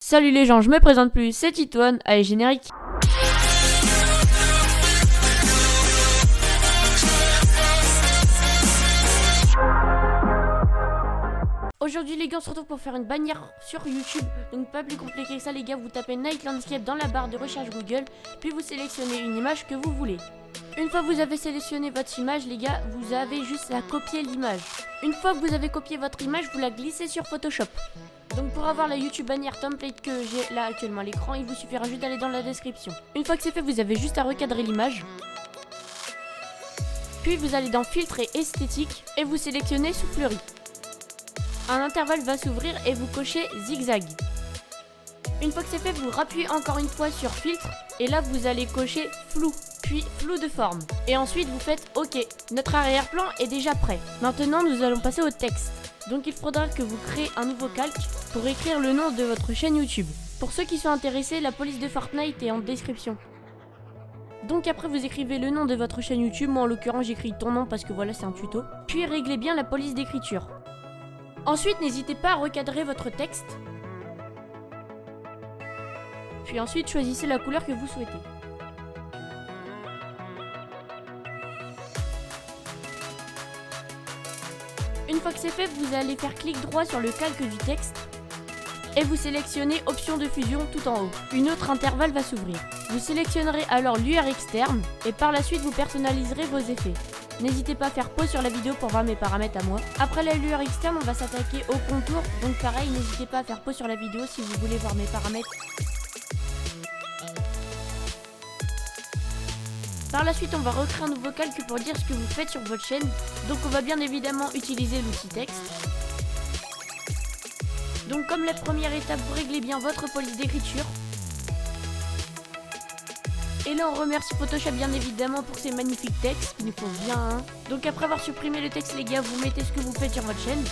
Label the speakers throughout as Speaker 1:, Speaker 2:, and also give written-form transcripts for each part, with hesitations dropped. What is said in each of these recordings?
Speaker 1: Salut les gens, je me présente plus, c'est Titoine, allez générique. Aujourd'hui les gars, on se retrouve pour faire une bannière sur YouTube. Donc pas plus compliqué que ça les gars, vous tapez Night Landscape dans la barre de recherche Google, puis vous sélectionnez une image que vous voulez. Une fois que vous avez sélectionné votre image les gars, vous avez juste à copier l'image. Une fois que vous avez copié votre image, vous la glissez sur Photoshop. Donc pour avoir la YouTube bannière template que j'ai là actuellement à l'écran, il vous suffira juste d'aller dans la description. Une fois que c'est fait, vous avez juste à recadrer l'image. Puis vous allez dans filtre et esthétique et vous sélectionnez soufflerie. Un intervalle va s'ouvrir et vous cochez zigzag. Une fois que c'est fait, vous rappuyez encore une fois sur filtre et là vous allez cocher flou, puis flou de forme. Et ensuite vous faites OK. Notre arrière-plan est déjà prêt. Maintenant nous allons passer au texte. Donc il faudra que vous créez un nouveau calque pour écrire le nom de votre chaîne YouTube. Pour ceux qui sont intéressés, la police de Fortnite est en description. Donc après vous écrivez le nom de votre chaîne YouTube, moi en l'occurrence j'écris ton nom parce que voilà c'est un tuto. Puis réglez bien la police d'écriture. Ensuite n'hésitez pas à recadrer votre texte. Puis ensuite choisissez la couleur que vous souhaitez. Une fois que c'est fait, vous allez faire clic droit sur le calque du texte et vous sélectionnez option de fusion tout en haut. Une autre intervalle va s'ouvrir. Vous sélectionnerez alors l'UR externe et par la suite vous personnaliserez vos effets. N'hésitez pas à faire pause sur la vidéo pour voir mes paramètres à moi. Après la lueur externe, on va s'attaquer au contour. Donc pareil, n'hésitez pas à faire pause sur la vidéo si vous voulez voir mes paramètres. Par la suite, on va recréer un nouveau calque pour dire ce que vous faites sur votre chaîne. Donc on va bien évidemment utiliser l'outil texte. Donc comme la première étape, vous réglez bien votre police d'écriture. Et là on remercie Photoshop bien évidemment pour ces magnifiques textes, il nous faut bien un. Donc après avoir supprimé le texte les gars, vous mettez ce que vous faites sur votre chaîne.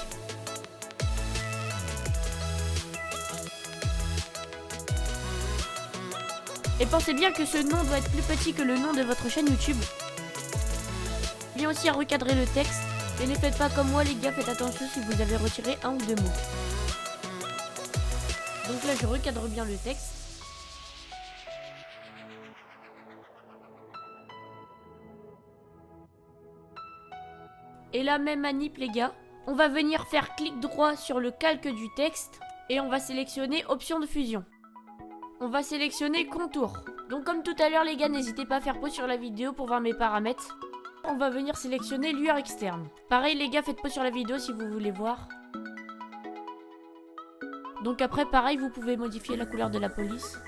Speaker 1: Et pensez bien que ce nom doit être plus petit que le nom de votre chaîne YouTube. Bien aussi à recadrer le texte. Et ne faites pas comme moi les gars, faites attention si vous avez retiré un ou deux mots. Donc là je recadre bien le texte. Et là même manip les gars, on va venir faire clic droit sur le calque du texte et on va sélectionner option de fusion. On va sélectionner contour. Donc comme tout à l'heure les gars, n'hésitez pas à faire pause sur la vidéo pour voir mes paramètres. On va venir sélectionner lueur externe. Pareil les gars, faites pause sur la vidéo si vous voulez voir. Donc après pareil, vous pouvez modifier la couleur de la police.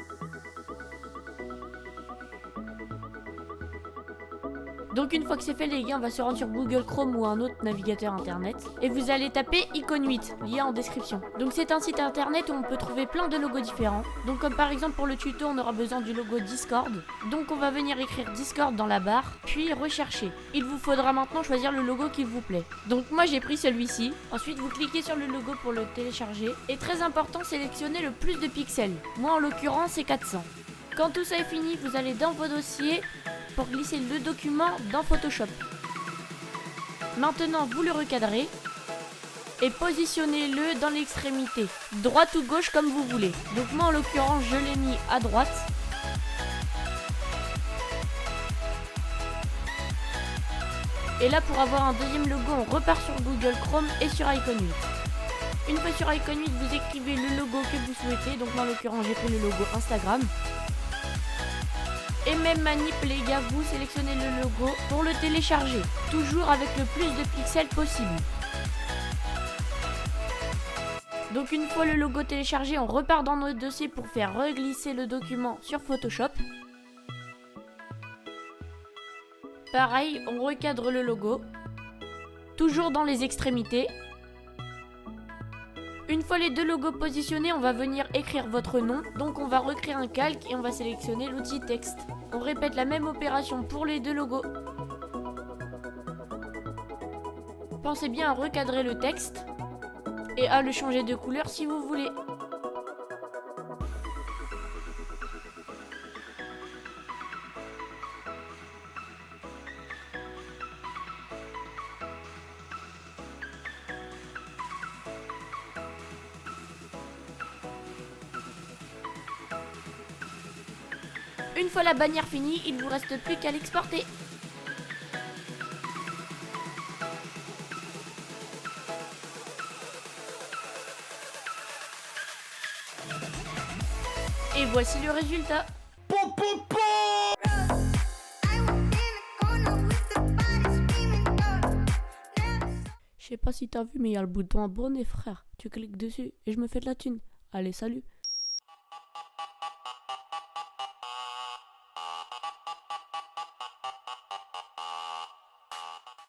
Speaker 1: Donc une fois que c'est fait les gars, on va se rendre sur Google Chrome ou un autre navigateur internet. Et vous allez taper Icon 8, lien en description. Donc c'est un site internet où on peut trouver plein de logos différents. Donc comme par exemple pour le tuto, on aura besoin du logo Discord. Donc on va venir écrire Discord dans la barre, puis rechercher. Il vous faudra maintenant choisir le logo qui vous plaît. Donc moi j'ai pris celui-ci. Ensuite vous cliquez sur le logo pour le télécharger. Et très important, sélectionnez le plus de pixels. Moi en l'occurrence c'est 400. Quand tout ça est fini, vous allez dans vos dossiers pour glisser le document dans Photoshop. Maintenant, vous le recadrez et positionnez-le dans l'extrémité, droite ou gauche comme vous voulez. Donc moi en l'occurrence, je l'ai mis à droite. Et là pour avoir un deuxième logo, on repart sur Google Chrome et sur Icon 8. Une fois sur Icon 8, vous écrivez le logo que vous souhaitez. Donc moi en l'occurrence, j'ai pris le logo Instagram. Et même manip les gars, vous sélectionnez le logo pour le télécharger, toujours avec le plus de pixels possible. Donc une fois le logo téléchargé, on repart dans notre dossier pour faire reglisser le document sur Photoshop. Pareil, on recadre le logo, toujours dans les extrémités. Une fois les deux logos positionnés, on va venir écrire votre nom. Donc on va recréer un calque et on va sélectionner l'outil texte. On répète la même opération pour les deux logos. Pensez bien à recadrer le texte et à le changer de couleur si vous voulez. Une fois la bannière finie, il vous reste plus qu'à l'exporter. Et voici le résultat. Je sais pas si t'as vu, mais il y a le bouton abonner, frère. Tu cliques dessus et je me fais de la thune. Allez, salut.